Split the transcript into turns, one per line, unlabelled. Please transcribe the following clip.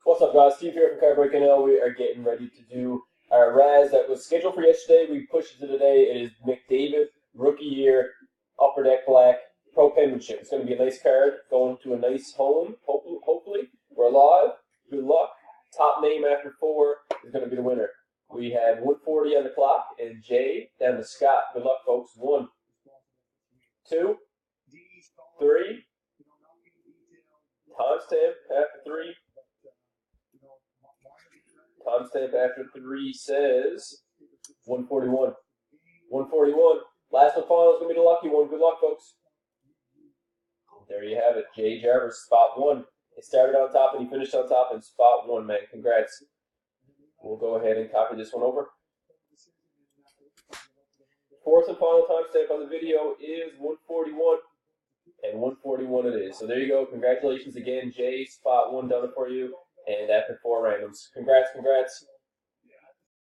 What's up, guys? Steve here from Cardbreak NL. We are getting ready to do our Raz that was scheduled for yesterday. We pushed it to today. It is McDavid, rookie year, upper deck black, pro penmanship. It's going to be a nice card, going to a nice home. Hopefully, we're live. Good luck. Top name after 4 is going to be the winner. We have 140 on the clock, and Jay down to Scott. Good luck, folks. 1, 2, 3. Timestamp after 3. Timestamp after 3 says 141. 141. Last one final is going to be the lucky one. Good luck, folks. There you have it. Jay Jarvis, spot 1. He started on top and he finished on top in spot 1, man. Congrats. We'll go ahead and copy this one over. Fourth and final timestamp on the video is 141. And 141 it is. So there you go. Congratulations again, Jay. Spot 1 done it for you. And after 4 randoms. Congrats.